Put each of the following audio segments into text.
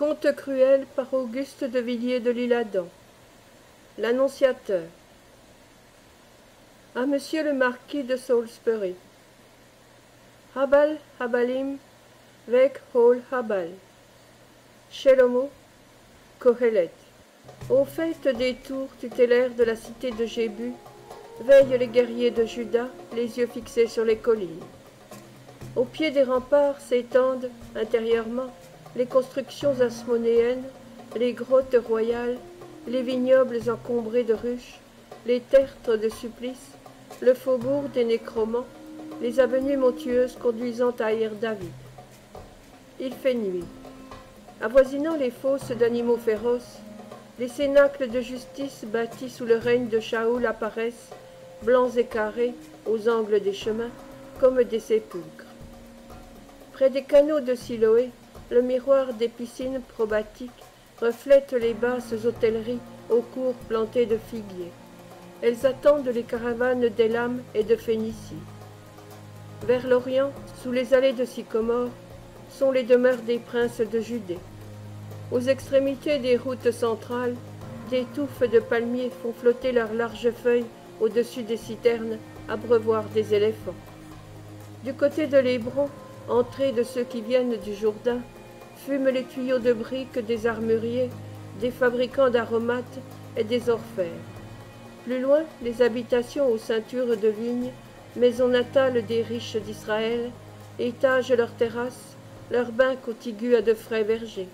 Conte cruel par Auguste de Villiers de l'Isle-Adam. L'Annonciateur. À Monsieur le Marquis de Salisbury. Habal, Habalim, Vec Hol Habal. Shelomo, Kohelet. Aux fêtes des tours tutélaires de la cité de Jébu, veillent les guerriers de Juda, les yeux fixés sur les collines. Au pied des remparts s'étendent, intérieurement, les constructions asmonéennes, les grottes royales, les vignobles encombrés de ruches, les tertres de supplices, le faubourg des nécromans, les avenues montueuses conduisant à Ir-David. Il fait nuit. Avoisinant les fosses d'animaux féroces, les cénacles de justice bâtis sous le règne de Shaoul apparaissent, blancs et carrés, aux angles des chemins, comme des sépulcres. Près des canaux de Siloé, le miroir des piscines probatiques reflète les basses hôtelleries aux cours plantées de figuiers. Elles attendent les caravanes d'Élam et de Phénicie. Vers l'Orient, sous les allées de sycomore, sont les demeures des princes de Judée. Aux extrémités des routes centrales, des touffes de palmiers font flotter leurs larges feuilles au-dessus des citernes, abreuvoirs des éléphants. Du côté de l'Hébron, entrée de ceux qui viennent du Jourdain, fument les tuyaux de briques des armuriers, des fabricants d'aromates et des orfèvres. Plus loin, les habitations aux ceintures de vignes, maisons natales des riches d'Israël, étagent leurs terrasses, leurs bains contigus à de frais vergers.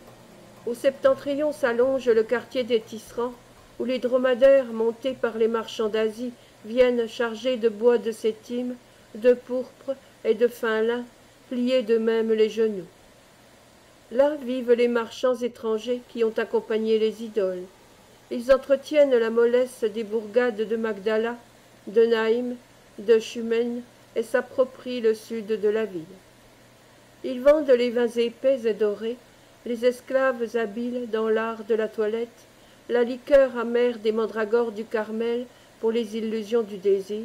Au septentrion s'allonge le quartier des tisserands, où les dromadaires montés par les marchands d'Asie viennent chargés de bois de sétime, de pourpre et de fin lin, pliés de même les genoux. Là vivent les marchands étrangers qui ont accompagné les idoles. Ils entretiennent la mollesse des bourgades de Magdala, de Naïm, de Shumen et s'approprient le sud de la ville. Ils vendent les vins épais et dorés, les esclaves habiles dans l'art de la toilette, la liqueur amère des mandragores du Carmel pour les illusions du désir,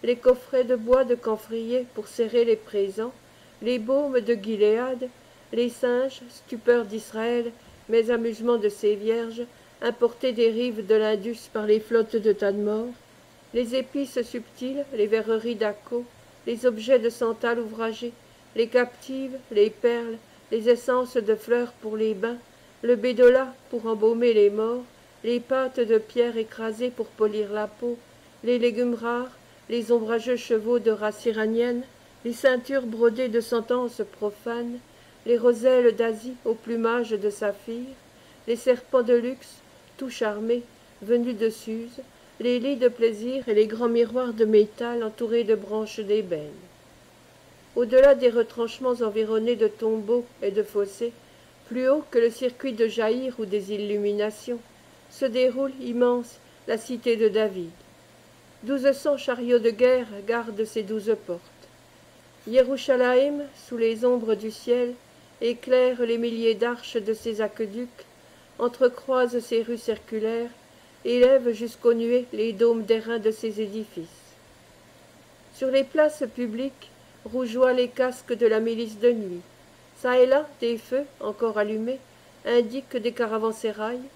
les coffrets de bois de camphrier pour serrer les présents, les baumes de Giléad, les singes, stupeur d'Israël, mais amusement de ses vierges, importés des rives de l'Indus par les flottes de Tadmor, les épices subtiles, les verreries d'Akko, les objets de santal ouvragés, les captives, les perles, les essences de fleurs pour les bains, le bédola pour embaumer les morts, les pâtes de pierre écrasées pour polir la peau, les légumes rares, les ombrageux chevaux de race iranienne, les ceintures brodées de sentences profanes, les roselles d'Asie au plumage de saphir, les serpents de luxe, tout charmés, venus de Suse, les lits de plaisir et les grands miroirs de métal entourés de branches d'ébène. Au-delà des retranchements environnés de tombeaux et de fossés, plus haut que le circuit de Jaïr ou des illuminations, se déroule immense la cité de David. 1200 chariots de guerre gardent ses 12 portes. Yerushalayim, sous les ombres du ciel, éclaire les milliers d'arches de ses aqueducs, entrecroise ses rues circulaires, élève jusqu'aux nuées les dômes d'airain de ses édifices. Sur les places publiques rougeoient les casques de la milice de nuit. Çà et là, des feux, encore allumés, indiquent des caravansérails,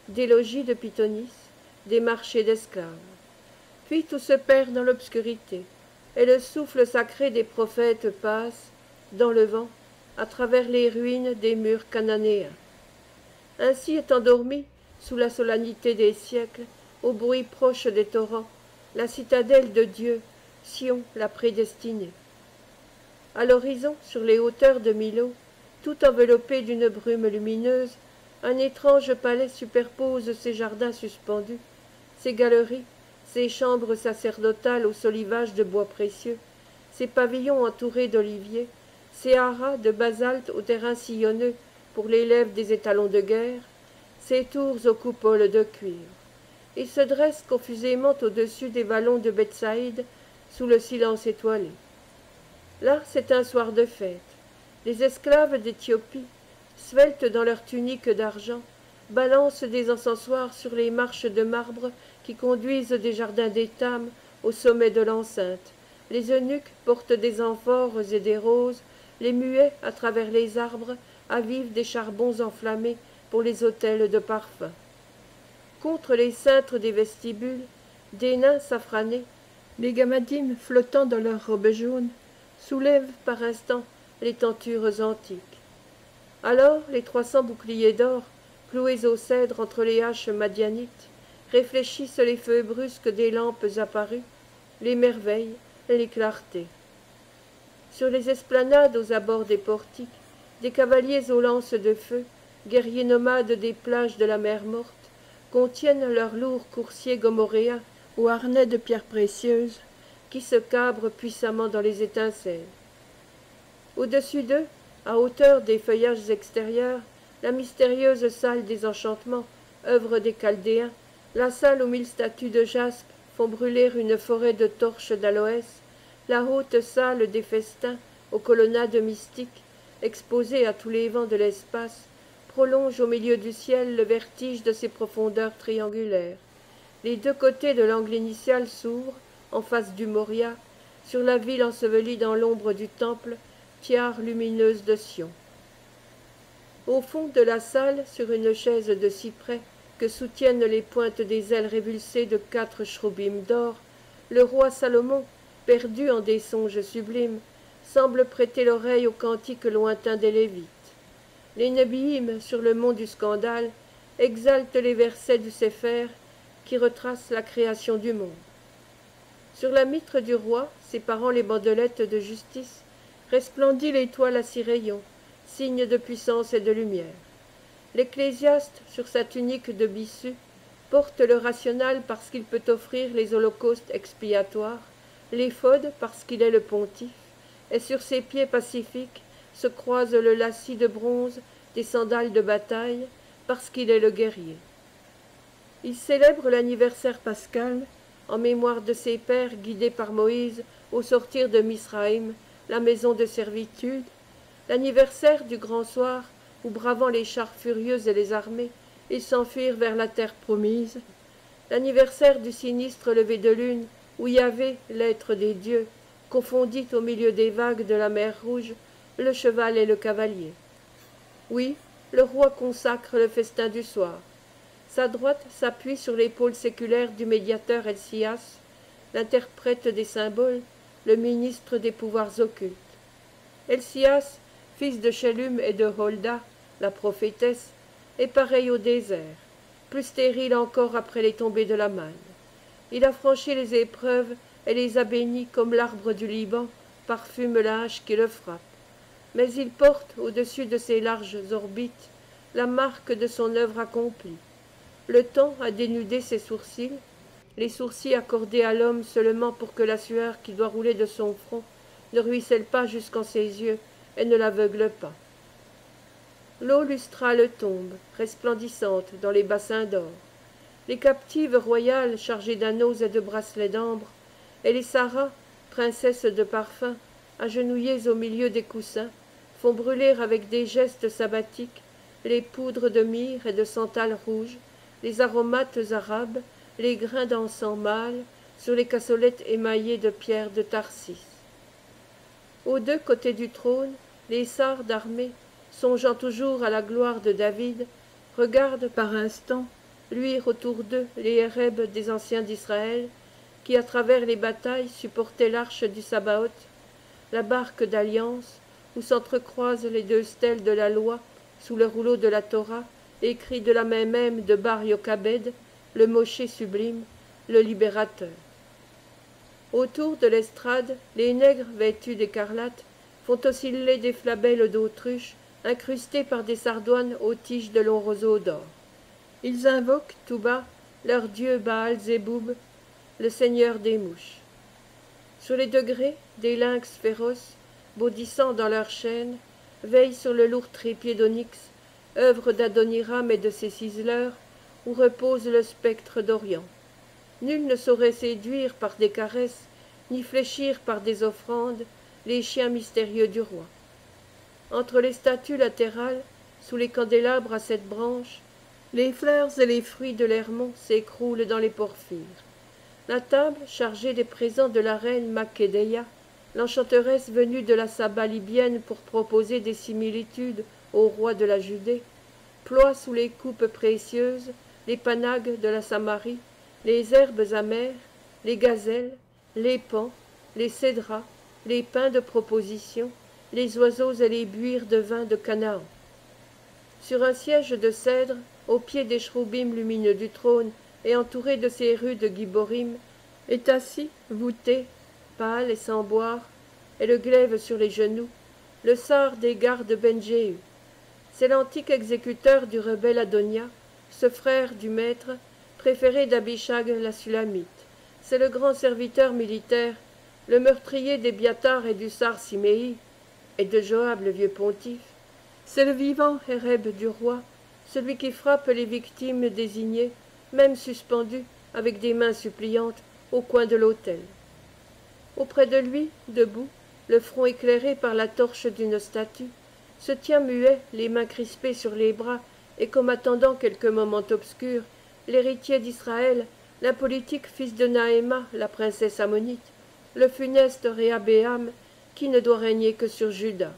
des logis de pythonisses, des marchés d'esclaves. Puis tout se perd dans l'obscurité, et le souffle sacré des prophètes passe, dans le vent, à travers les ruines des murs cananéens. Ainsi est endormie, sous la solennité des siècles, au bruit proche des torrents, la citadelle de Dieu, Sion la prédestinée. À l'horizon, sur les hauteurs de Milo, tout enveloppé d'une brume lumineuse, un étrange palais superpose ses jardins suspendus, ses galeries, ses chambres sacerdotales au solivage de bois précieux, ses pavillons entourés d'oliviers, ses haras de basalte au terrain sillonneux pour l'élève des étalons de guerre, ses tours aux coupoles de cuivre. Il se dresse confusément au-dessus des vallons de Bethsaïde, sous le silence étoilé. Là, c'est un soir de fête. Les esclaves d'Éthiopie, sveltes dans leurs tuniques d'argent, balancent des encensoirs sur les marches de marbre qui conduisent des jardins d'Étham au sommet de l'enceinte. Les eunuques portent des amphores et des roses, les muets, à travers les arbres, avivent des charbons enflammés pour les autels de parfum. Contre les cintres des vestibules, des nains safranés, les gamadimes flottant dans leurs robes jaunes, soulèvent par instants les tentures antiques. Alors les 300 boucliers d'or, cloués au cèdre entre les haches madianites, réfléchissent les feux brusques des lampes apparues, les merveilles, les clartés. Sur les esplanades aux abords des portiques, des cavaliers aux lances de feu, guerriers nomades des plages de la mer morte, contiennent leurs lourds coursiers gomoréens aux harnais de pierres précieuses, qui se cabrent puissamment dans les étincelles. Au-dessus d'eux, à hauteur des feuillages extérieurs, la mystérieuse salle des enchantements, œuvre des Chaldéens, la salle aux 1000 statues de jaspe font brûler une forêt de torches d'aloès, la haute salle des festins, aux colonnades mystiques, exposée à tous les vents de l'espace, prolonge au milieu du ciel le vertige de ses profondeurs triangulaires. Les deux côtés de l'angle initial s'ouvrent, en face du Moria, sur la ville ensevelie dans l'ombre du temple, tiare lumineuse de Sion. Au fond de la salle, sur une chaise de cyprès que soutiennent les pointes des ailes révulsées de 4 chroubim d'or, le roi Salomon, perdu en des songes sublimes, semble prêter l'oreille aux cantiques lointains des Lévites. Les Nébihim, sur le mont du scandale, exaltent les versets du Sépher qui retracent la création du monde. Sur la mitre du roi, séparant les bandelettes de justice, resplendit l'étoile à 6 rayons, signe de puissance et de lumière. L'ecclésiaste, sur sa tunique de bissu, porte le rational parce qu'il peut offrir les holocaustes expiatoires, l'éphod parce qu'il est le pontife, et sur ses pieds pacifiques se croise le lacis de bronze des sandales de bataille parce qu'il est le guerrier. Il célèbre l'anniversaire pascal en mémoire de ses pères guidés par Moïse au sortir de Misraïm, la maison de servitude, l'anniversaire du grand soir où, bravant les chars furieux et les armées, ils s'enfuirent vers la terre promise, l'anniversaire du sinistre lever de lune où Yahvé, l'être des dieux, confondit au milieu des vagues de la mer Rouge le cheval et le cavalier. Oui, le roi consacre le festin du soir. Sa droite s'appuie sur l'épaule séculaire du médiateur Helcias, l'interprète des symboles, le ministre des pouvoirs occultes. Helcias, fils de Shellum et de Holda, la prophétesse, est pareil au désert, plus stérile encore après les tombées de la manne. Il a franchi les épreuves et les a bénis comme l'arbre du Liban parfume la hache qui le frappe. Mais il porte, au-dessus de ses larges orbites, la marque de son œuvre accomplie. Le temps a dénudé ses sourcils, les sourcils accordés à l'homme seulement pour que la sueur qui doit rouler de son front ne ruisselle pas jusqu'en ses yeux et ne l'aveugle pas. L'eau lustrale tombe, resplendissante, dans les bassins d'or. Les captives royales chargées d'anneaux et de bracelets d'ambre, et les Saras, princesses de parfum, agenouillées au milieu des coussins, font brûler avec des gestes sabbatiques les poudres de myrrhe et de santal rouge, les aromates arabes, les grains d'encens mâle sur les cassolettes émaillées de pierres de Tarsis. Aux deux côtés du trône, les sars d'armée, songeant toujours à la gloire de David, regardent par instants luire autour d'eux les hérèbes des anciens d'Israël, qui à travers les batailles supportaient l'arche du Sabaoth, la barque d'alliance, où s'entrecroisent les 2 stèles de la loi sous le rouleau de la Torah, écrit de la main même de Bar Yochebed, le Mosché sublime, le libérateur. Autour de l'estrade, les nègres vêtus d'écarlate font osciller des flabelles d'autruche incrustées par des sardoines aux tiges de longs roseaux d'or. Ils invoquent tout bas leur dieu Baal-Zéboub, le seigneur des mouches. Sur les degrés, des lynx féroces, bondissant dans leurs chaînes, veillent sur le lourd trépied d'onyx, œuvre d'Adoniram et de ses ciseleurs, où repose le spectre d'Orient. Nul ne saurait séduire par des caresses, ni fléchir par des offrandes, les chiens mystérieux du roi. Entre les statues latérales, sous les candélabres à 7 branches, les fleurs et les fruits de l'Hermon s'écroulent dans les porphyres. La table, chargée des présents de la reine Machédéia, l'enchanteresse venue de la Saba libyenne pour proposer des similitudes ô roi de la Judée, ploie sous les coupes précieuses les panagues de la Samarie, les herbes amères, les gazelles, les paons, les cédras, les pins de proposition, les oiseaux et les buires de vin de Canaan. Sur un siège de cèdre, au pied des chroubim lumineux du trône et entouré de ses rudes giborim, est assis, voûté, pâle et sans boire, et le glaive sur les genoux, le sar des gardes Ben Jéhu. C'est l'antique exécuteur du rebelle Adonia, ce frère du maître, préféré d'Abishag la Sulamite. C'est le grand serviteur militaire, le meurtrier d'Ébiatar et du sar Siméi, et de Joab le vieux pontife. C'est le vivant Héreb du roi, celui qui frappe les victimes désignées, même suspendues, avec des mains suppliantes, au coin de l'autel. Auprès de lui, debout, le front éclairé par la torche d'une statue, se tient muet, les mains crispées sur les bras, et comme attendant quelque moment obscur, l'héritier d'Israël, l'impolitique fils de Naëma, la princesse ammonite, le funeste Réhabéam, qui ne doit régner que sur Juda.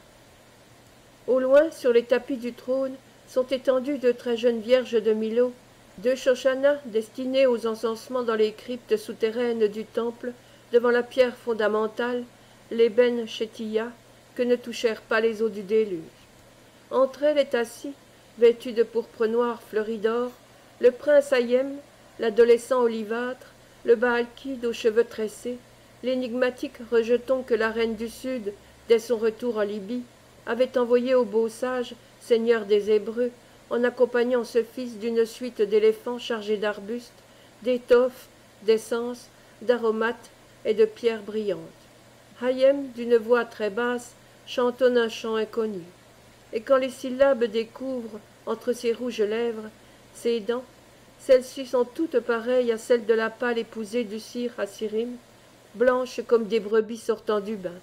Au loin, sur les tapis du trône, sont étendues deux très jeunes vierges de Milo, deux Shoshana destinées aux encensements dans les cryptes souterraines du temple, devant la pierre fondamentale, l'ébène Shétia, que ne touchèrent pas les eaux du déluge. Entre elles est assis, vêtu de pourpre noire fleurie d'or, le prince Hayem, l'adolescent olivâtre, le Baalkide aux cheveux tressés, l'énigmatique rejeton que la reine du Sud, dès son retour en Libye, avait envoyé au beau sage, seigneur des Hébreux, en accompagnant ce fils d'une suite d'éléphants chargés d'arbustes, d'étoffes, d'essences, d'aromates et de pierres brillantes. Hayem, d'une voix très basse, chantonne un chant inconnu. Et quand les syllabes découvrent, entre ses rouges lèvres, ses dents, celles-ci sont toutes pareilles à celles de la pâle épousée du sire Hassirim, blanches comme des brebis sortant du bain.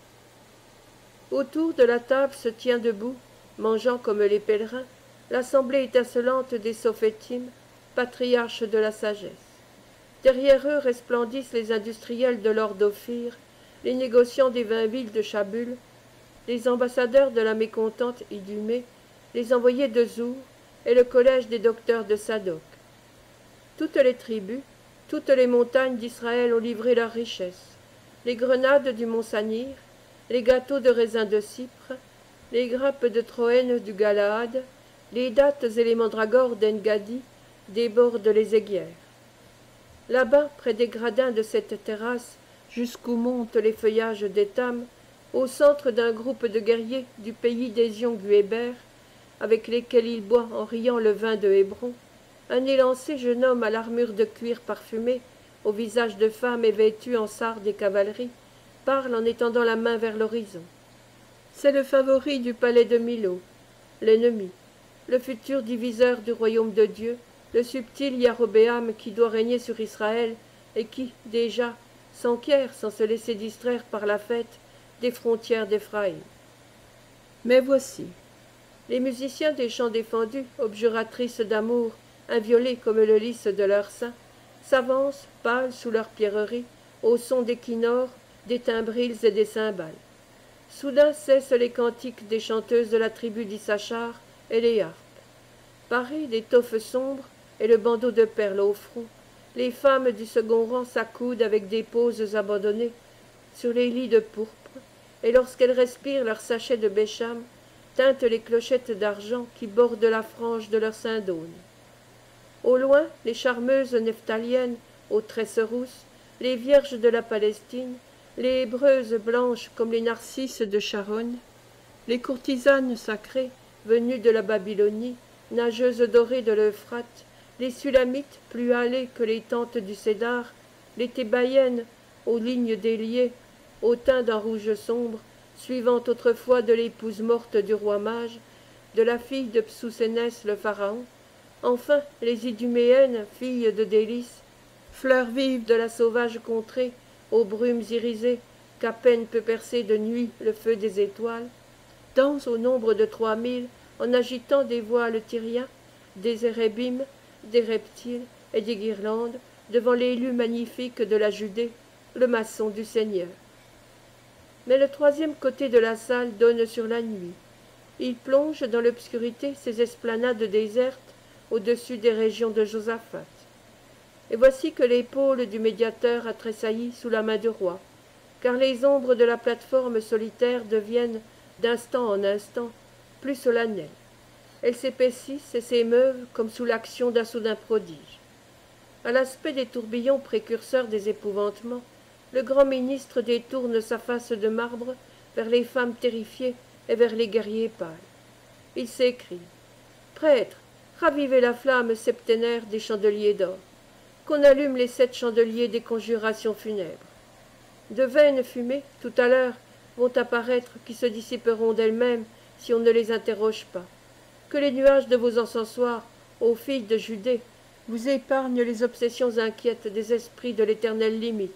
Autour de la table se tient debout, mangeant comme les pèlerins, l'assemblée étincelante des Sophétim, patriarches de la sagesse. Derrière eux resplendissent les industriels de l'or d'Ophir, les négociants des vins villes de Chabul, les ambassadeurs de la mécontente Idumée, les envoyés de Zour et le collège des docteurs de Sadok. Toutes les tribus, toutes les montagnes d'Israël ont livré leurs richesses, les grenades du mont Sanir, les gâteaux de raisin de Cypre, les grappes de Troène du Galaad, les dattes et les mandragores d'Engadi débordent les aiguières. Là-bas, près des gradins de cette terrasse, jusqu'où montent les feuillages d'Étam, au centre d'un groupe de guerriers du pays des Yonguéber, avec lesquels il boit en riant le vin de Hébron, un élancé jeune homme à l'armure de cuir parfumé, au visage de femme et vêtu en sar des cavaleries, parle en étendant la main vers l'horizon. C'est le favori du palais de Milo, l'ennemi, le futur diviseur du royaume de Dieu, le subtil Yarobéam qui doit régner sur Israël et qui, déjà, s'enquiert sans se laisser distraire par la fête des frontières d'Éphraïm. Mais voici, les musiciens des chants défendus, objuratrices d'amour, inviolées comme le lys de leur sein, s'avancent, pâles sous leurs pierreries, au son des kinnors, des timbrils et des cymbales. Soudain cessent les cantiques des chanteuses de la tribu d'Issachar et les harpes. Parées d'étoffes sombres et le bandeau de perles au front, les femmes du second rang s'accoudent avec des poses abandonnées sur les lits de pourpre, et lorsqu'elles respirent leur sachet de bécham, tintent les clochettes d'argent qui bordent la frange de leur syndone. Au loin, les charmeuses nephtaliennes aux tresses rousses, les vierges de la Palestine, les hébreuses blanches comme les narcisses de Sharon, les courtisanes sacrées venues de la Babylonie, nageuses dorées de l'Euphrate, les Sulamites plus hâlées que les tentes du Cédar, les Thébaïennes aux lignes déliées, au teint d'un rouge sombre, suivant autrefois de l'épouse morte du roi mage, de la fille de Psoussénès le pharaon, enfin les Iduméennes, filles de délices, fleurs vives de la sauvage contrée, aux brumes irisées, qu'à peine peut percer de nuit le feu des étoiles, dansent au nombre de 3000 en agitant des voiles tyriens, des érébim, des reptiles et des guirlandes devant l'élu magnifique de la Judée, le maçon du Seigneur. Mais le troisième côté de la salle donne sur la nuit, Il plonge dans l'obscurité ces esplanades désertes au-dessus des régions de Josaphat. Et voici que l'épaule du médiateur a tressailli sous la main du roi, car les ombres de la plate-forme solitaire deviennent, d'instant en instant, plus solennelles. Elles s'épaississent et s'émeuvent comme sous l'action d'un soudain prodige. À l'aspect des tourbillons précurseurs des épouvantements, le grand ministre détourne sa face de marbre vers les femmes terrifiées et vers les guerriers pâles. Il s'écrie: Prêtres, ravivez la flamme septénaire des chandeliers d'or, qu'on allume les 7 chandeliers des conjurations funèbres. De vaines fumées, tout à l'heure, vont apparaître qui se dissiperont d'elles-mêmes si on ne les interroge pas. Que les nuages de vos encensoirs, ô filles de Judée, vous épargnent les obsessions inquiètes des esprits de l'éternelle limite.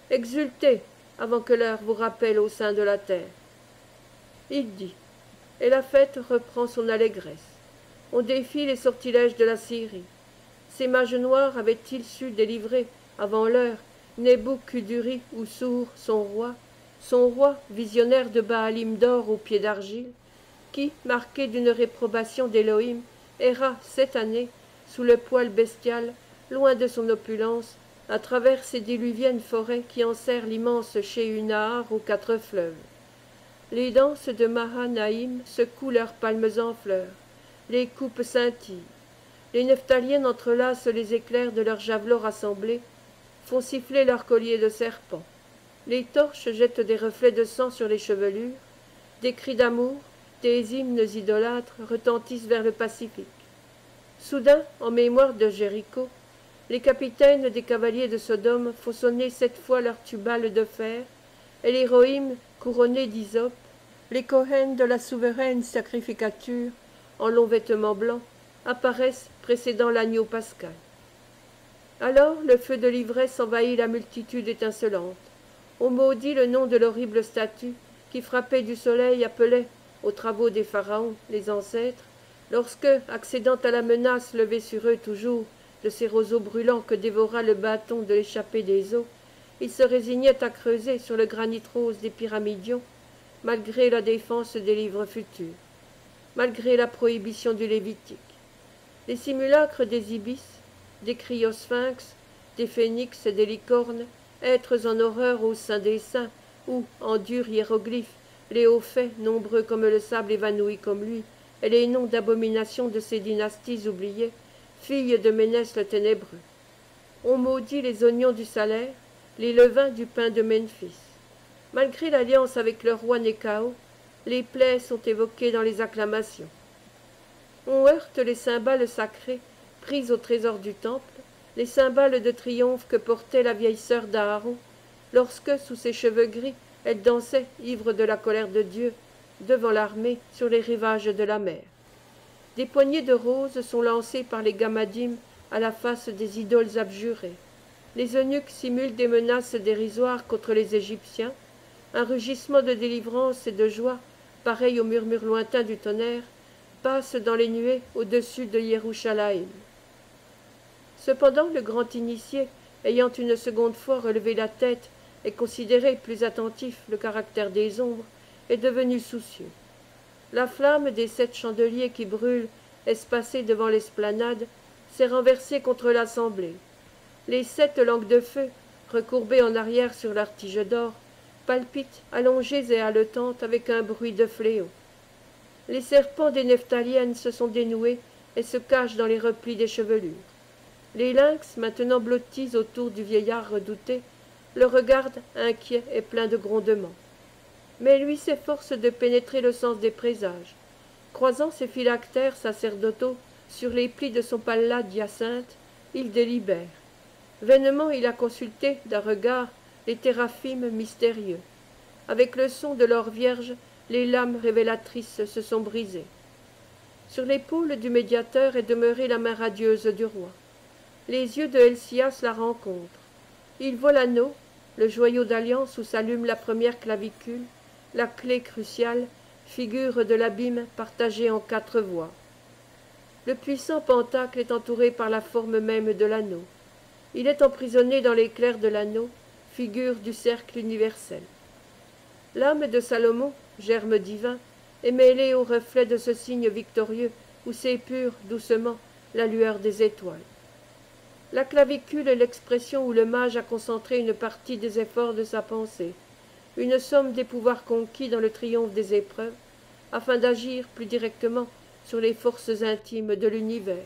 Exultez avant que l'heure vous rappelle au sein de la terre. Il dit, et la fête reprend son allégresse. On défie les sortilèges de la Syrie. Ces mages noirs avaient-ils su délivrer, avant l'heure, Nebou-Kuduri ou Sour, son roi, visionnaire de Baalim d'or aux pieds d'argile, qui, marqué d'une réprobation d'Élohim, erra 7 années, sous le poil bestial, loin de son opulence, à travers ces diluviennes forêts qui enserrent l'immense Sheunahar aux 4 fleuves. Les danses de Mahanaïm secouent leurs palmes en fleurs, les coupes scintillent, les nephtaliennes entrelacent les éclairs de leurs javelots rassemblés, font siffler leurs colliers de serpents. Les torches jettent des reflets de sang sur les chevelures, des cris d'amour, des hymnes idolâtres retentissent vers le Pacifique. Soudain, en mémoire de Jéricho, les capitaines des cavaliers de Sodome font sonner 7 fois leurs tubales de fer, et les Rohim, couronnés d'hysope, les Kohen de la souveraine sacrificature, en longs vêtements blancs, apparaissent précédant l'agneau pascal. Alors le feu de l'ivresse envahit la multitude étincelante. On maudit le nom de l'horrible statue qui, frappée du soleil, appelait, aux travaux des pharaons, les ancêtres, lorsque, accédant à la menace levée sur eux toujours de ces roseaux brûlants que dévora le bâton de l'échappée des eaux, ils se résignaient à creuser sur le granit rose des pyramidions, malgré la défense des livres futurs, malgré la prohibition du Lévitique. Les simulacres des ibis, des criosphinx, des phénix et des licornes, êtres en horreur au sein des saints, où, en durs hiéroglyphes, les hauts faits, nombreux comme le sable évanoui comme lui, et les noms d'abomination de ces dynasties oubliées, filles de Ménès le ténébreux. On maudit les oignons du salaire, les levains du pain de Memphis. Malgré l'alliance avec le roi Néchao, les plaies sont évoquées dans les acclamations. On heurte les cymbales sacrées, prises au trésor du temple, les cymbales de triomphe que portait la vieille sœur d'Aaron, lorsque, sous ses cheveux gris, elle dansait, ivre de la colère de Dieu, devant l'armée, sur les rivages de la mer. Des poignées de roses sont lancées par les gammadim à la face des idoles abjurées. Les eunuques simulent des menaces dérisoires contre les Égyptiens. Un rugissement de délivrance et de joie, pareil au murmure lointain du tonnerre, passe dans les nuées au-dessus de Yerushalayim. Cependant, le grand initié, ayant une seconde fois relevé la tête et considéré plus attentif le caractère des ombres, est devenu soucieux. La flamme des 7 chandeliers qui brûlent, espacés devant l'esplanade, s'est renversée contre l'assemblée. Les 7 langues de feu, recourbées en arrière sur leur tige d'or, palpitent, allongées et haletantes avec un bruit de fléau. Les serpents des nephtaliennes se sont dénoués et se cachent dans les replis des chevelures. Les lynx, maintenant blottis autour du vieillard redouté, le regardent inquiet et plein de grondements. Mais lui s'efforce de pénétrer le sens des présages. Croisant ses phylactères sacerdotaux sur les plis de son pallat d'hyacinthe, il délibère. Vainement il a consulté d'un regard les téraphimes mystérieux. Avec le son de l'or vierge, les lames révélatrices se sont brisées. Sur l'épaule du médiateur est demeurée la main radieuse du roi. Les yeux de Helcias la rencontrent. Il voit l'anneau, le joyau d'alliance où s'allume la première clavicule, la clé cruciale, figure de l'abîme partagée en 4 voies. Le puissant pentacle est entouré par la forme même de l'anneau. Il est emprisonné dans l'éclair de l'anneau, figure du cercle universel. L'âme de Salomon, germe divin, et mêlée au reflet de ce signe victorieux où s'épure doucement la lueur des étoiles. La clavicule est l'expression où le mage a concentré une partie des efforts de sa pensée, une somme des pouvoirs conquis dans le triomphe des épreuves, afin d'agir plus directement sur les forces intimes de l'univers.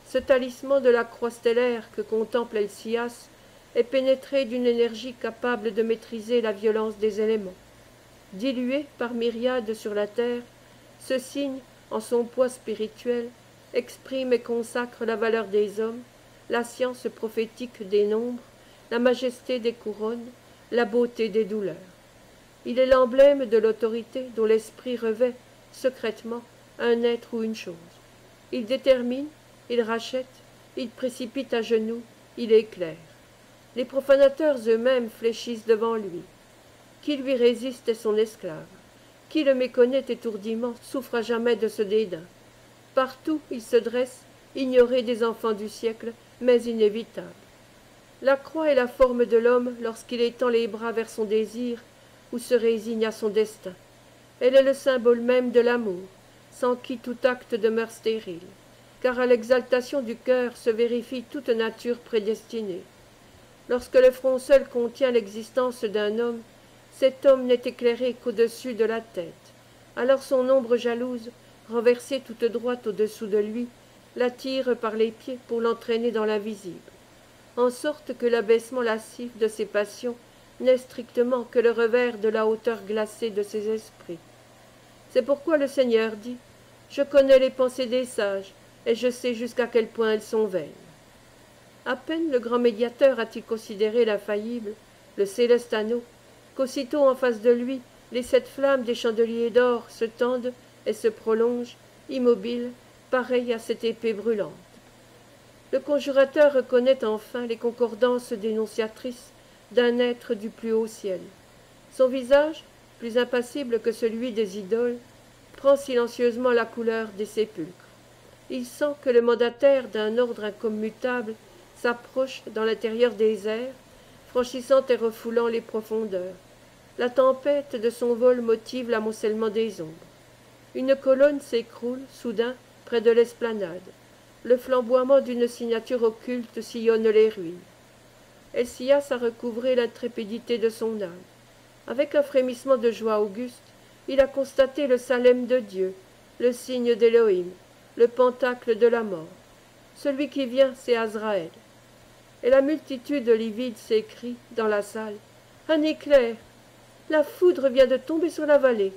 Ce talisman de la croix stellaire que contemple Helcias est pénétré d'une énergie capable de maîtriser la violence des éléments. Dilué par myriades sur la terre, ce signe, en son poids spirituel, exprime et consacre la valeur des hommes, la science prophétique des nombres, la majesté des couronnes, la beauté des douleurs. Il est l'emblème de l'autorité dont l'esprit revêt, secrètement, un être ou une chose. Il détermine, il rachète, il précipite à genoux, il éclaire. Les profanateurs eux-mêmes fléchissent devant lui. Qui lui résiste est son esclave. Qui le méconnaît étourdiment souffre à jamais de ce dédain. Partout il se dresse, ignoré des enfants du siècle, mais inévitable. La croix est la forme de l'homme lorsqu'il étend les bras vers son désir ou se résigne à son destin. Elle est le symbole même de l'amour, sans qui tout acte demeure stérile, car à l'exaltation du cœur se vérifie toute nature prédestinée. Lorsque le front seul contient l'existence d'un homme, cet homme n'est éclairé qu'au-dessus de la tête. Alors son ombre jalouse, renversée toute droite au-dessous de lui, l'attire par les pieds pour l'entraîner dans l'invisible, en sorte que l'abaissement lascif de ses passions n'est strictement que le revers de la hauteur glacée de ses esprits. C'est pourquoi le Seigneur dit « Je connais les pensées des sages, et je sais jusqu'à quel point elles sont vaines. » À peine le grand médiateur a-t-il considéré l'infaillible, le céleste anneau, qu'aussitôt en face de lui, les 7 flammes des chandeliers d'or se tendent et se prolongent, immobiles, pareilles à cette épée brûlante. Le conjurateur reconnaît enfin les concordances dénonciatrices d'un être du plus haut ciel. Son visage, plus impassible que celui des idoles, prend silencieusement la couleur des sépulcres. Il sent que le mandataire d'un ordre incommutable s'approche dans l'intérieur des airs, franchissant et refoulant les profondeurs. La tempête de son vol motive l'amoncellement des ombres. Une colonne s'écroule, soudain, près de l'esplanade. Le flamboiement d'une signature occulte sillonne les ruines. Helcias a recouvré l'intrépidité de son âme. Avec un frémissement de joie auguste, il a constaté le Salem de Dieu, le signe d'Élohim, le pentacle de la mort. Celui qui vient, c'est Azraël. Et la multitude livide s'écrie, dans la salle, « Un éclair! La foudre vient de tomber sur la vallée.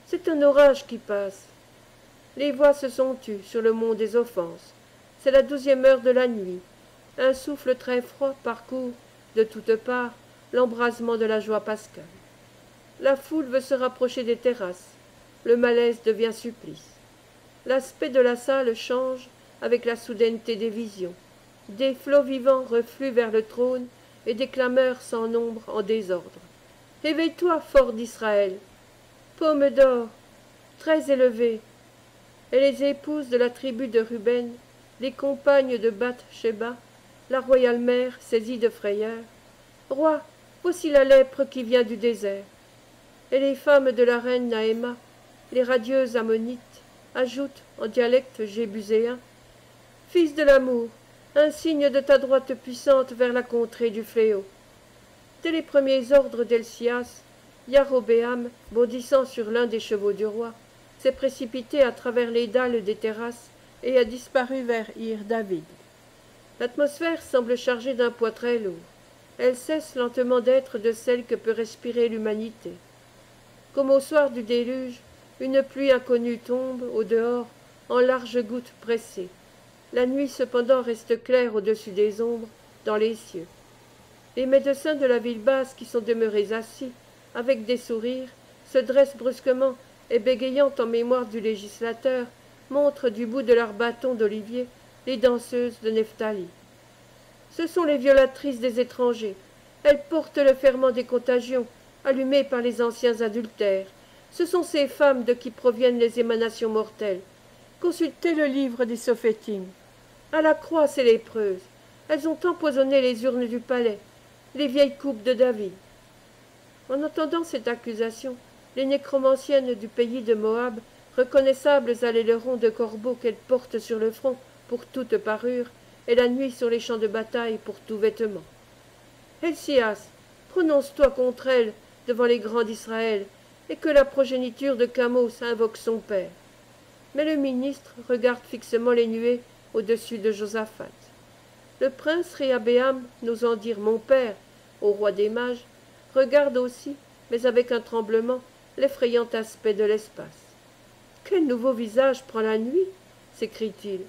C'est un orage qui passe. » Les voix se sont tues sur le mont des offenses. C'est la 12e heure de la nuit. Un souffle très froid parcourt, de toutes parts, l'embrasement de la joie pascale. La foule veut se rapprocher des terrasses. Le malaise devient supplice. L'aspect de la salle change avec la soudaineté des visions. Des flots vivants refluent vers le trône et des clameurs sans nombre en désordre. Éveille-toi, fort d'Israël! Paume d'or, très élevée! Et les épouses de la tribu de Ruben, les compagnes de Bath-Sheba, la royale mère saisie de frayeur. Roi, voici la lèpre qui vient du désert. Et les femmes de la reine Naëma, les radieuses ammonites, ajoutent en dialecte jébuséen, Fils de l'amour, un signe de ta droite puissante vers la contrée du fléau. Dès les premiers ordres d'Helcias, Yarobéam, bondissant sur l'un des chevaux du roi, s'est précipité à travers les dalles des terrasses et a disparu vers Ir-David. L'atmosphère semble chargée d'un poids très lourd. Elle cesse lentement d'être de celle que peut respirer l'humanité. Comme au soir du déluge, une pluie inconnue tombe, au dehors, en larges gouttes pressées. La nuit cependant reste claire au-dessus des ombres, dans les cieux. Les médecins de la ville basse qui sont demeurés assis, avec des sourires, se dressent brusquement et bégayant en mémoire du législateur, montrent du bout de leurs bâtons d'olivier les danseuses de Nephtali. Ce sont les violatrices des étrangers. Elles portent le ferment des contagions, allumé par les anciens adultères. Ce sont ces femmes de qui proviennent les émanations mortelles. Consultez le livre des Sophétim. À la croix, ces lépreuses. Elles ont empoisonné les urnes du palais, les vieilles coupes de David. En entendant cette accusation, les nécromanciennes du pays de Moab, reconnaissables à l'aileron de corbeau qu'elles portent sur le front pour toute parure, et la nuit sur les champs de bataille pour tout vêtement. Helcias, prononce-toi contre elles devant les grands d'Israël, et que la progéniture de Camos invoque son père. Mais le ministre regarde fixement les nuées au-dessus de Josaphat. Le prince Réhabéam, n'osant dire mon père au roi des mages, regarde aussi, mais avec un tremblement, l'effrayant aspect de l'espace. Quel nouveau visage prend la nuit s'écrie-t-il.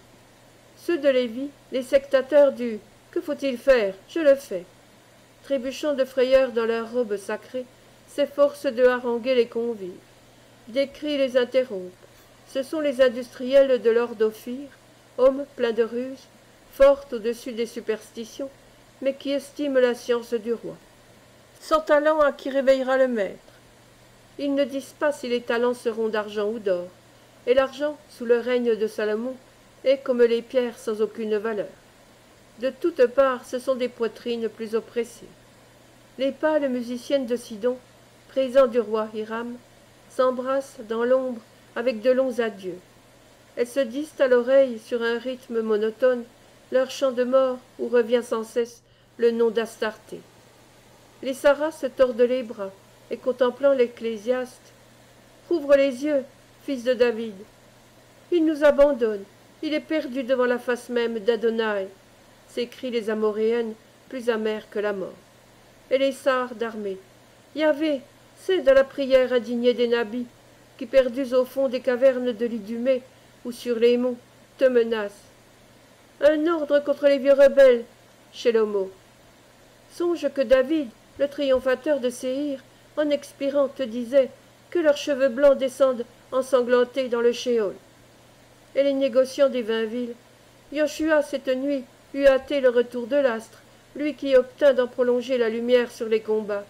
Ceux de Lévi, les sectateurs du que faut-il faire? Je le fais, trébuchant de frayeur dans leurs robes sacrées, s'efforcent de haranguer les convives. Des cris les interrompent. Ce sont les industriels de l'or d'Ophir, hommes pleins de ruses, forts au-dessus des superstitions, mais qui estiment la science du roi. Sans talent à qui réveillera le maître. Ils ne disent pas si les talents seront d'argent ou d'or, et l'argent, sous le règne de Salomon, est comme les pierres sans aucune valeur. De toutes parts, ce sont des poitrines plus oppressées. Les pâles musiciennes de Sidon, présents du roi Hiram, s'embrassent dans l'ombre avec de longs adieux. Elles se disent à l'oreille, sur un rythme monotone, leur chant de mort où revient sans cesse le nom d'Astarté. Les Saras se tordent les bras, et contemplant l'ecclésiaste, « Ouvre les yeux, fils de David. Il nous abandonne, il est perdu devant la face même d'Adonai, s'écrient les Amoréennes, plus amères que la mort. Et les Sars d'armée, Yahvé, cède à la prière indignée des nabis, qui perdus au fond des cavernes de l'Idumée ou sur les monts, te menacent. Un ordre contre les vieux rebelles, Shelomo. Songe que David, le triomphateur de Séhir, en expirant te disait que leurs cheveux blancs descendent ensanglantés dans le Shéol. Et les négociants des 20 villes, Yoshua cette nuit eut hâté le retour de l'astre, lui qui obtint d'en prolonger la lumière sur les combats.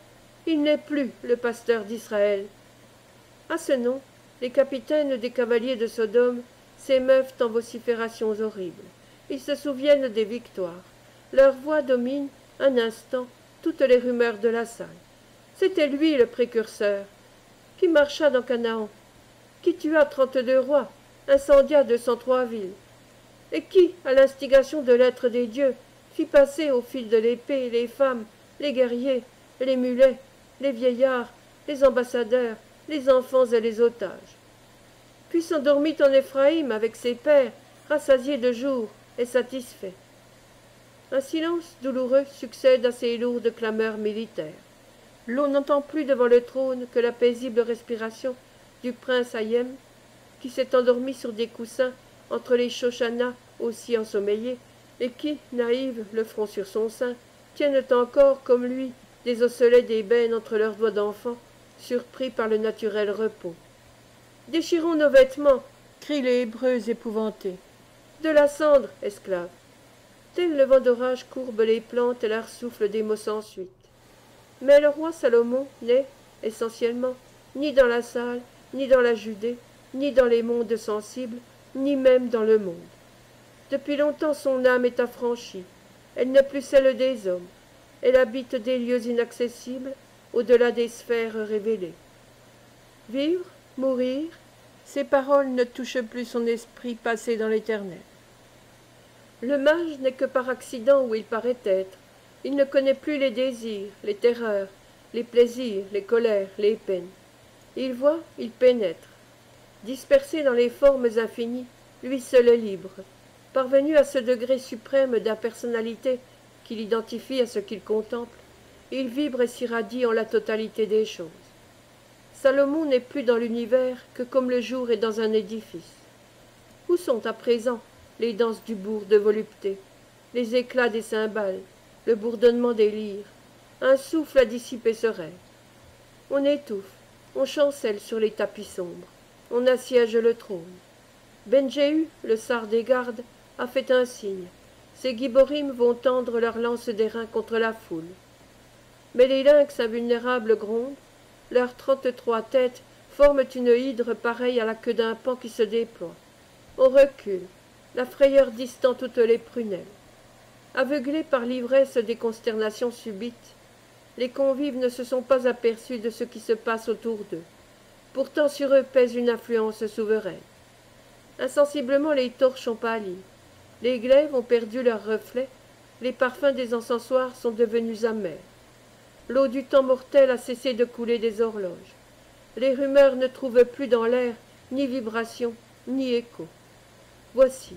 Il n'est plus le pasteur d'Israël. À ce nom, les capitaines des cavaliers de Sodome s'émeuvent en vociférations horribles. Ils se souviennent des victoires. Leur voix domine, un instant, toutes les rumeurs de la salle. C'était lui le précurseur, qui marcha dans Canaan, qui tua 32 rois, incendia 203 villes, et qui, à l'instigation de l'être des dieux, fit passer au fil de l'épée les femmes, les guerriers, les mulets, les vieillards, les ambassadeurs, les enfants et les otages. Puis s'endormit en Éphraïm avec ses pères, rassasié de jour et satisfait. Un silence douloureux succède à ces lourdes clameurs militaires. L'on n'entend plus devant le trône que la paisible respiration du prince Hayem, qui s'est endormi sur des coussins entre les Shoshanas aussi ensommeillés, et qui, naïve, le front sur son sein, tiennent encore, comme lui, des osselets d'ébène entre leurs doigts d'enfant, surpris par le naturel repos. « Déchirons nos vêtements !» crient les Hébreux épouvantés. « De la cendre, esclaves !» Tel le vent d'orage courbe les plantes et leur souffle des mots sans suite. Mais le roi Salomon n'est, essentiellement, ni dans la salle, ni dans la Judée, ni dans les mondes sensibles, ni même dans le monde. Depuis longtemps son âme est affranchie, elle n'est plus celle des hommes, elle habite des lieux inaccessibles, au-delà des sphères révélées. Vivre, mourir, ces paroles ne touchent plus son esprit passé dans l'éternel. Le mage n'est que par accident où il paraît être. Il ne connaît plus les désirs, les terreurs, les plaisirs, les colères, les peines. Il voit, il pénètre. Dispersé dans les formes infinies, lui seul est libre. Parvenu à ce degré suprême d'impersonnalité qui l'identifie à ce qu'il contemple, il vibre et s'irradie en la totalité des choses. Salomon n'est plus dans l'univers que comme le jour est dans un édifice. Où sont à présent les danses du bourg de volupté, les éclats des cymbales, le bourdonnement des lyres? Un souffle a dissipé ce rêve. On étouffe, on chancelle sur les tapis sombres, on assiège le trône. Ben-Jéhu, le sar des gardes, a fait un signe. Ses guiborim vont tendre leurs lances d'airain contre la foule. Mais les lynx invulnérables grondent, leurs 33 têtes forment une hydre pareille à la queue d'un paon qui se déploie. On recule, la frayeur distend toutes les prunelles. Aveuglés par l'ivresse des consternations subites, les convives ne se sont pas aperçus de ce qui se passe autour d'eux. Pourtant sur eux pèse une influence souveraine. Insensiblement les torches ont pâli, les glaives ont perdu leur reflet, les parfums des encensoirs sont devenus amers. L'eau du temps mortel a cessé de couler des horloges. Les rumeurs ne trouvent plus dans l'air ni vibration, ni écho. Voici,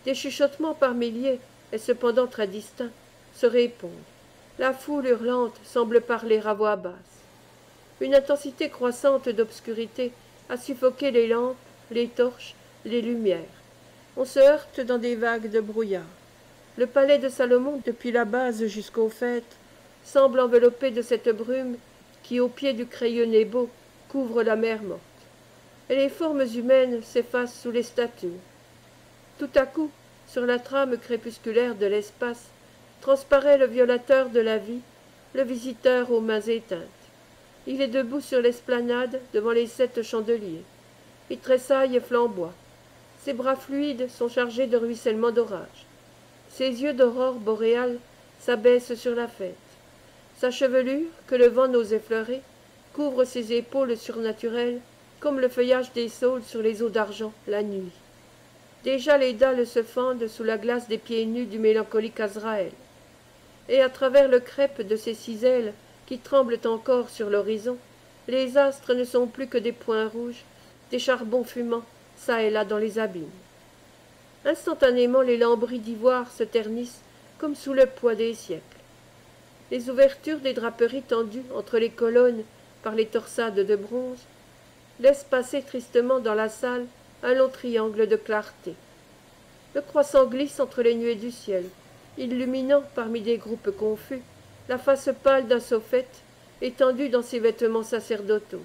des chuchotements par milliers, et cependant très distincts, se répondent. La foule hurlante semble parler à voix basse. Une intensité croissante d'obscurité a suffoqué les lampes, les torches, les lumières. On se heurte dans des vagues de brouillard. Le palais de Salomon, depuis la base jusqu'au faîte, semble enveloppé de cette brume qui, au pied du crayeux Nebo, couvre la mer morte. Et les formes humaines s'effacent sous les statues. Tout à coup, sur la trame crépusculaire de l'espace, transparaît le violateur de la vie, le visiteur aux mains éteintes. Il est debout sur l'esplanade devant les 7 chandeliers. Il tressaille et flamboie. Ses bras fluides sont chargés de ruissellements d'orage. Ses yeux d'aurore boréale s'abaissent sur la fête. Sa chevelure, que le vent n'ose effleurer, couvre ses épaules surnaturelles comme le feuillage des saules sur les eaux d'argent la nuit. Déjà les dalles se fendent sous la glace des pieds nus du mélancolique Azraël. Et à travers le crêpe de ses 6 ailes qui tremblent encore sur l'horizon, les astres ne sont plus que des points rouges, des charbons fumants, çà et là dans les abîmes. Instantanément les lambris d'ivoire se ternissent comme sous le poids des siècles. Les ouvertures des draperies tendues entre les colonnes par les torsades de bronze laissent passer tristement dans la salle un long triangle de clarté. Le croissant glisse entre les nuées du ciel, illuminant, parmi des groupes confus, la face pâle d'un sophète étendu dans ses vêtements sacerdotaux.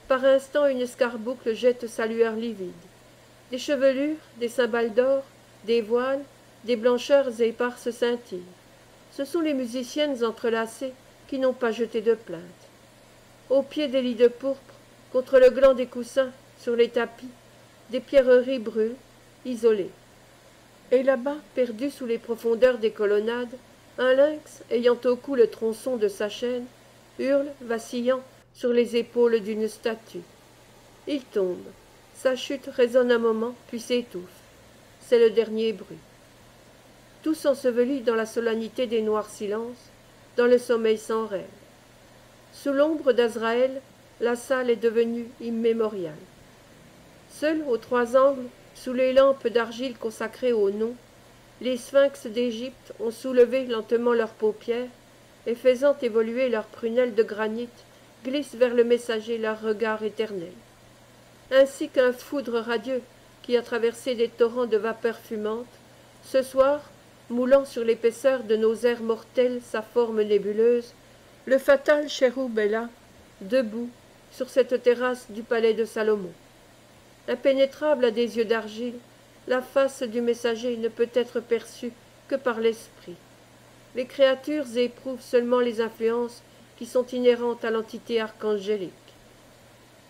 Par instants une escarboucle jette sa lueur livide. Des chevelures, des cymbales d'or, des voiles, des blancheurs éparses scintillent. Ce sont les musiciennes entrelacées qui n'ont pas jeté de plainte. Au pied des lits de pourpre, contre le gland des coussins, sur les tapis, des pierreries brûlent, isolées. Et là-bas, perdu sous les profondeurs des colonnades, un lynx, ayant au cou le tronçon de sa chaîne, hurle, vacillant, sur les épaules d'une statue. Il tombe. Sa chute résonne un moment, puis s'étouffe. C'est le dernier bruit. Tout s'ensevelit dans la solennité des noirs silences, dans le sommeil sans rêve. Sous l'ombre d'Azraël, la salle est devenue immémoriale. Seuls, aux 3 angles, sous les lampes d'argile consacrées au nom, les sphinx d'Égypte ont soulevé lentement leurs paupières et, faisant évoluer leurs prunelles de granit, glissent vers le messager leur regard éternel. Ainsi qu'un foudre radieux qui a traversé des torrents de vapeur fumante, ce soir, moulant sur l'épaisseur de nos airs mortels sa forme nébuleuse, le fatal chérub est là, debout, sur cette terrasse du palais de Salomon. Impénétrable à des yeux d'argile, la face du messager ne peut être perçue que par l'esprit. Les créatures éprouvent seulement les influences qui sont inhérentes à l'entité archangélique.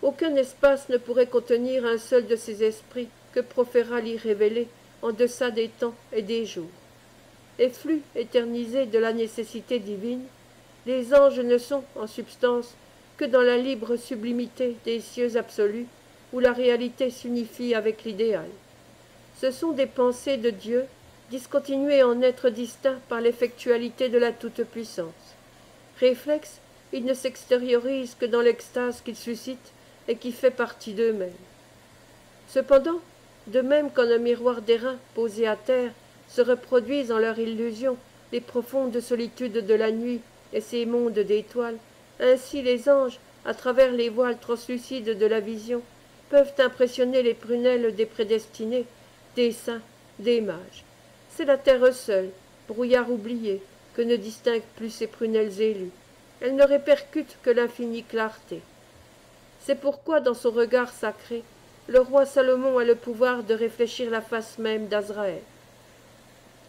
Aucun espace ne pourrait contenir un seul de ces esprits que proféra l'irrévélé en deçà des temps et des jours. Efflux éternisé de la nécessité divine, les anges ne sont, en substance, que dans la libre sublimité des cieux absolus, où la réalité s'unifie avec l'idéal. Ce sont des pensées de Dieu, discontinuées en êtres distincts par l'effectualité de la toute-puissance. Réflexes, ils ne s'extériorisent que dans l'extase qu'ils suscitent et qui fait partie d'eux-mêmes. Cependant, de même qu'en un miroir d'airain posé à terre se reproduisent en leur illusion les profondes solitudes de la nuit et ses mondes d'étoiles, ainsi les anges, à travers les voiles translucides de la vision, peuvent impressionner les prunelles des prédestinés, des saints, des mages. C'est la terre seule, brouillard oublié, que ne distingue plus ses prunelles élues. Elle ne répercute que l'infinie clarté. C'est pourquoi, dans son regard sacré, le roi Salomon a le pouvoir de réfléchir la face même d'Azraël.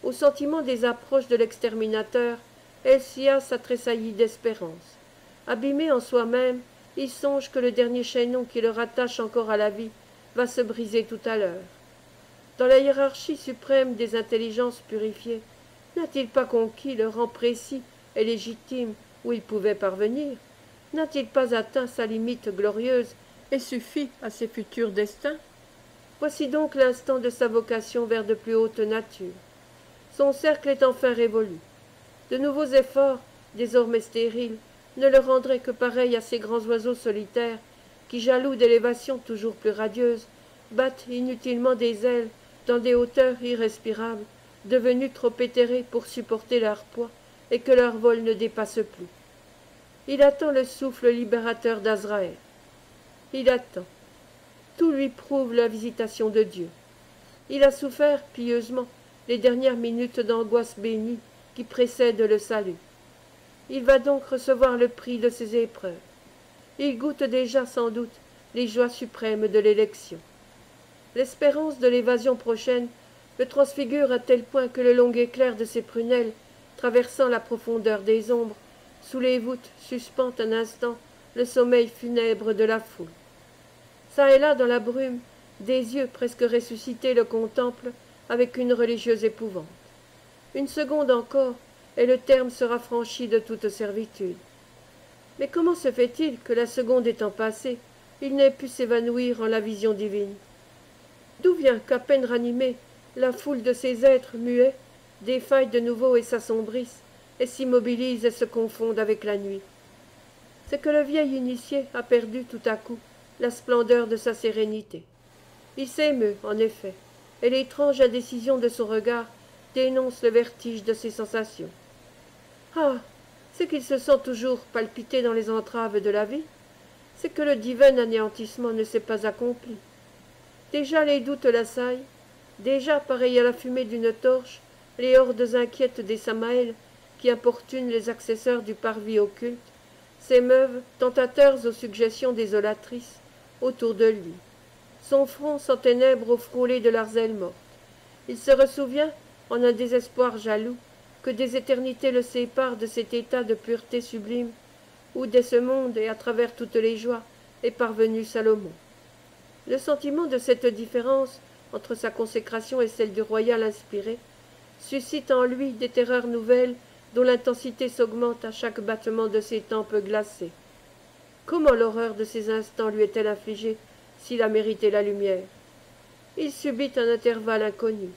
Au sentiment des approches de l'exterminateur, Helcias a tressailli d'espérance. Abîmé en soi-même, il songe que le dernier chaînon qui le rattache encore à la vie va se briser tout à l'heure. Dans la hiérarchie suprême des intelligences purifiées, n'a-t-il pas conquis le rang précis et légitime où il pouvait parvenir? N'a-t-il pas atteint sa limite glorieuse et suffit à ses futurs destins. Voici donc l'instant de sa vocation vers de plus hautes natures. Son cercle est enfin révolu. De nouveaux efforts, désormais stériles, ne le rendraient que pareil à ces grands oiseaux solitaires qui, jaloux d'élévations toujours plus radieuses, battent inutilement des ailes dans des hauteurs irrespirables, devenues trop éthérées pour supporter leur poids et que leur vol ne dépasse plus. Il attend le souffle libérateur d'Azraël. Il attend. Tout lui prouve la visitation de Dieu. Il a souffert pieusement les dernières minutes d'angoisse bénie qui précèdent le salut. Il va donc recevoir le prix de ses épreuves. Il goûte déjà sans doute les joies suprêmes de l'élection. L'espérance de l'évasion prochaine le transfigure à tel point que le long éclair de ses prunelles, traversant la profondeur des ombres, sous les voûtes suspend un instant le sommeil funèbre de la foule. Çà et là dans la brume, des yeux presque ressuscités le contemplent avec une religieuse épouvante. Une seconde encore, et le terme sera franchi de toute servitude. Mais comment se fait-il que la seconde étant passée, il n'ait pu s'évanouir en la vision divine? D'où vient qu'à peine ranimée, la foule de ces êtres muets défaille de nouveau et s'assombrisse, et s'immobilise et se confonde avec la nuit? C'est que le vieil initié a perdu tout à coup la splendeur de sa sérénité. Il s'émeut, en effet, et l'étrange indécision de son regard dénonce le vertige de ses sensations. Ah, c'est qu'il se sent toujours palpiter dans les entraves de la vie, c'est que le divin anéantissement ne s'est pas accompli. Déjà les doutes l'assaillent, déjà, pareil à la fumée d'une torche, les hordes inquiètes des Samaëls, qui importunent les accesseurs du parvis occulte, s'émeuvent, tentateurs aux suggestions désolatrices, autour de lui. Son front s'enténèbre au frôler de leurs ailes mortes. Il se ressouvient, en un désespoir jaloux, que des éternités le séparent de cet état de pureté sublime, où dès ce monde et à travers toutes les joies est parvenu Salomon. Le sentiment de cette différence entre sa consécration et celle du royal inspiré suscite en lui des terreurs nouvelles dont l'intensité s'augmente à chaque battement de ses tempes glacées. Comment l'horreur de ces instants lui est-elle infligée s'il a mérité la lumière? Il subit un intervalle inconnu.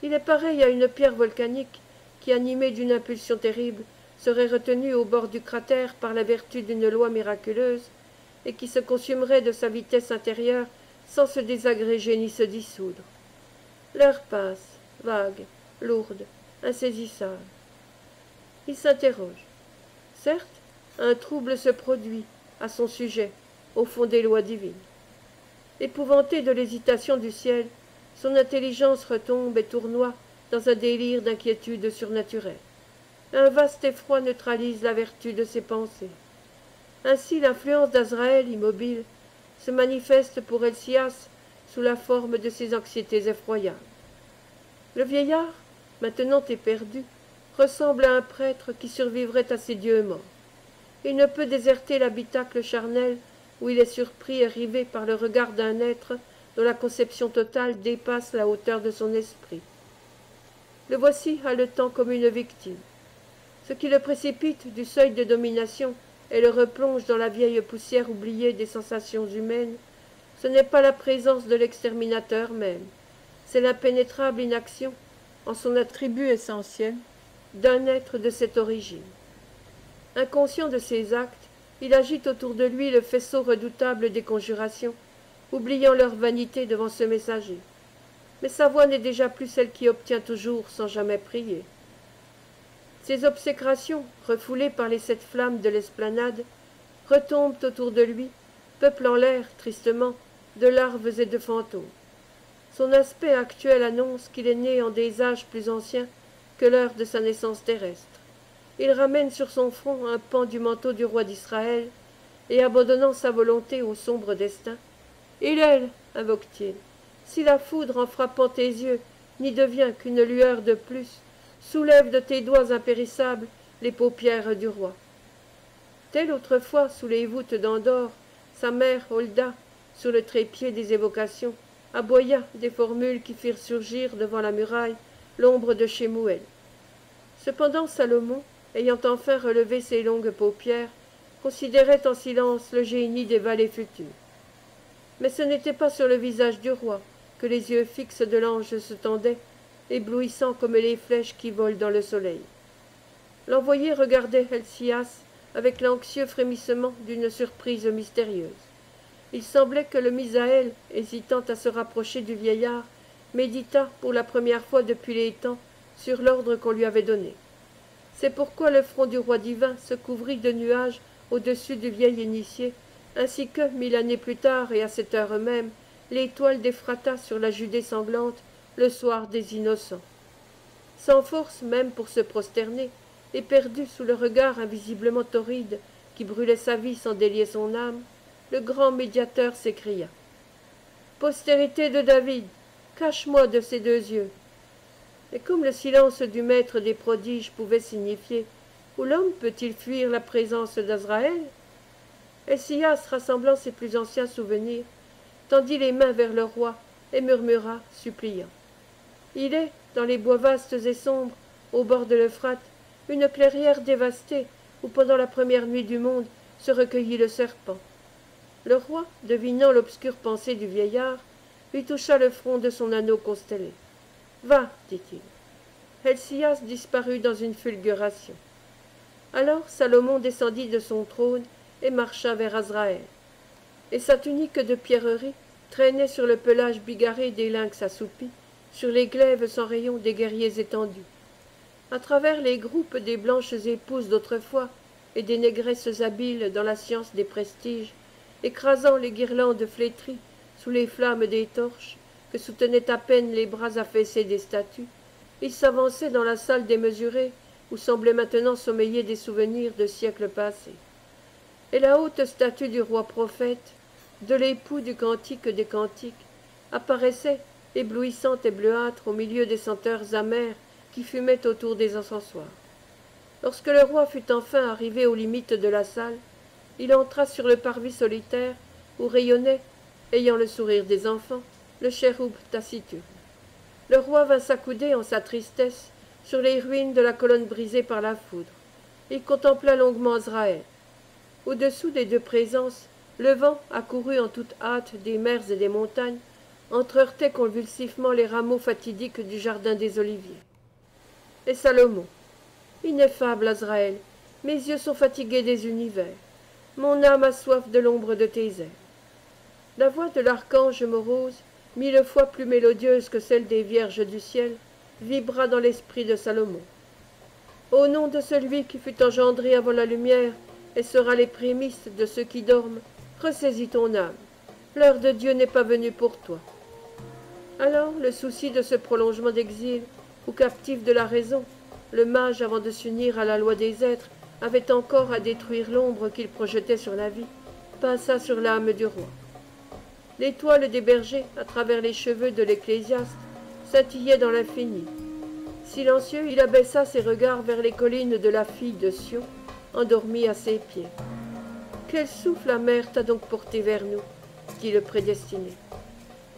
Il est pareil à une pierre volcanique qui, animée d'une impulsion terrible, serait retenue au bord du cratère par la vertu d'une loi miraculeuse, et qui se consumerait de sa vitesse intérieure sans se désagréger ni se dissoudre. L'heure passe, vague, lourde, insaisissable. Il s'interroge. Certes, un trouble se produit, à son sujet, au fond des lois divines. Épouvanté de l'hésitation du ciel, son intelligence retombe et tournoie dans un délire d'inquiétude surnaturelle. Un vaste effroi neutralise la vertu de ses pensées. Ainsi l'influence d'Azraël, immobile, se manifeste pour Helcias sous la forme de ses anxiétés effroyables. Le vieillard, maintenant éperdu, ressemble à un prêtre qui survivrait à ses dieux morts. Il ne peut déserter l'habitacle charnel où il est surpris et rivé par le regard d'un être dont la conception totale dépasse la hauteur de son esprit. Le voici haletant comme une victime. Ce qui le précipite du seuil de domination et le replonge dans la vieille poussière oubliée des sensations humaines, ce n'est pas la présence de l'exterminateur même, c'est l'impénétrable inaction, en son attribut essentiel, d'un être de cette origine. Inconscient de ses actes, il agite autour de lui le faisceau redoutable des conjurations, oubliant leur vanité devant ce messager. Mais sa voix n'est déjà plus celle qui obtient toujours sans jamais prier. Ses obsécrations, refoulées par les 7 flammes de l'esplanade, retombent autour de lui, peuplant l'air, tristement, de larves et de fantômes. Son aspect actuel annonce qu'il est né en des âges plus anciens que l'heure de sa naissance terrestre. Il ramène sur son front un pan du manteau du roi d'Israël, et abandonnant sa volonté au sombre destin, « Hillel » invoque-t-il, « si la foudre, en frappant tes yeux, n'y devient qu'une lueur de plus, soulève de tes doigts impérissables les paupières du roi. » Telle autrefois, sous les voûtes d'Andorre, sa mère, Holda, sur le trépied des évocations, aboya des formules qui firent surgir devant la muraille l'ombre de Shemuel. Cependant Salomon, ayant enfin relevé ses longues paupières, considérait en silence le génie des vallées futures. Mais ce n'était pas sur le visage du roi que les yeux fixes de l'ange se tendaient, éblouissants comme les flèches qui volent dans le soleil. L'envoyé regardait Helcias avec l'anxieux frémissement d'une surprise mystérieuse. Il semblait que le Misaël, hésitant à se rapprocher du vieillard, médita pour la première fois depuis les temps sur l'ordre qu'on lui avait donné. C'est pourquoi le front du roi divin se couvrit de nuages au-dessus du vieil initié, ainsi que, 1000 années plus tard et à cette heure même, l'étoile d'Éphrata sur la Judée sanglante, le soir des innocents. Sans force même pour se prosterner, et perdu sous le regard invisiblement torride qui brûlait sa vie sans délier son âme, le grand médiateur s'écria. « Postérité de David, cache-moi de ces deux yeux !» Et comme le silence du maître des prodiges pouvait signifier « Où l'homme peut-il fuir la présence d'Azraël ?» Helcias, rassemblant ses plus anciens souvenirs, tendit les mains vers le roi et murmura, suppliant. Il est, dans les bois vastes et sombres, au bord de l'Euphrate, une clairière dévastée où pendant la première nuit du monde se recueillit le serpent. Le roi, devinant l'obscure pensée du vieillard, lui toucha le front de son anneau constellé. « Va, dit-il. » Helcias disparut dans une fulguration. Alors Salomon descendit de son trône et marcha vers Azraël. Et sa tunique de pierreries traînait sur le pelage bigarré des lynx assoupis, sur les glaives sans rayons des guerriers étendus. À travers les groupes des blanches épouses d'autrefois et des négresses habiles dans la science des prestiges, écrasant les guirlandes flétries sous les flammes des torches que soutenaient à peine les bras affaissés des statues, il s'avançait dans la salle démesurée où semblaient maintenant sommeiller des souvenirs de siècles passés. Et la haute statue du roi prophète, de l'époux du cantique des cantiques, apparaissait, éblouissante et bleuâtre au milieu des senteurs amères qui fumaient autour des encensoirs. Lorsque le roi fut enfin arrivé aux limites de la salle, il entra sur le parvis solitaire où rayonnait, ayant le sourire des enfants, le chérub taciturne. Le roi vint s'accouder en sa tristesse sur les ruines de la colonne brisée par la foudre. Il contempla longuement Azraël. Au-dessous des deux présences, le vent, accouru en toute hâte des mers et des montagnes, entreheurtait convulsivement les rameaux fatidiques du jardin des oliviers. Et Salomon. Ineffable Azraël, mes yeux sont fatigués des univers. Mon âme a soif de l'ombre de tes ailes. La voix de l'archange morose, 1000 fois plus mélodieuse que celle des vierges du ciel, vibra dans l'esprit de Salomon. Au nom de celui qui fut engendré avant la lumière et sera les prémices de ceux qui dorment, ressaisis ton âme. L'heure de Dieu n'est pas venue pour toi. Alors, le souci de ce prolongement d'exil, ou captif de la raison, le mage, avant de s'unir à la loi des êtres, avait encore à détruire l'ombre qu'il projetait sur la vie, passa sur l'âme du roi. L'étoile des bergers, à travers les cheveux de l'ecclésiaste, scintillait dans l'infini. Silencieux, il abaissa ses regards vers les collines de la fille de Sion, endormie à ses pieds. « Quel souffle amer t'a donc porté vers nous ?» dit le prédestiné.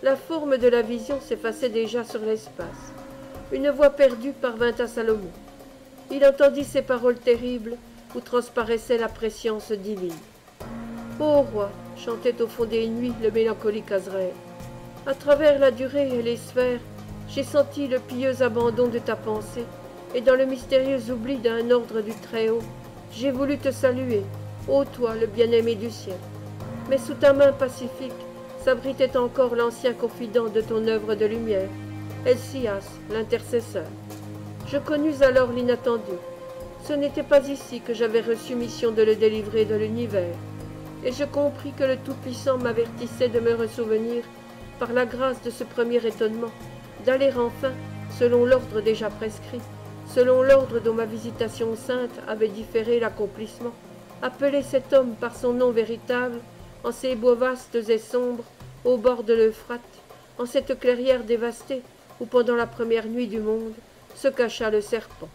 La forme de la vision s'effaçait déjà sur l'espace. Une voix perdue parvint à Salomon. Il entendit ces paroles terribles où transparaissait la prescience divine. « Ô roi !» chantait au fond des nuits le mélancolique Azraël. « À travers la durée et les sphères, j'ai senti le pieux abandon de ta pensée, et dans le mystérieux oubli d'un ordre du Très-Haut, j'ai voulu te saluer, ô toi, le bien-aimé du ciel. Mais sous ta main pacifique s'abritait encore l'ancien confident de ton œuvre de lumière, Helcias, l'intercesseur. Je connus alors l'inattendu. Ce n'était pas ici que j'avais reçu mission de le délivrer de l'univers, et je compris que le Tout-Puissant m'avertissait de me ressouvenir, par la grâce de ce premier étonnement, d'aller enfin, selon l'ordre déjà prescrit, selon l'ordre dont ma visitation sainte avait différé l'accomplissement, appeler cet homme par son nom véritable, en ces bois vastes et sombres, au bord de l'Euphrate, en cette clairière dévastée, où pendant la première nuit du monde se cacha le serpent.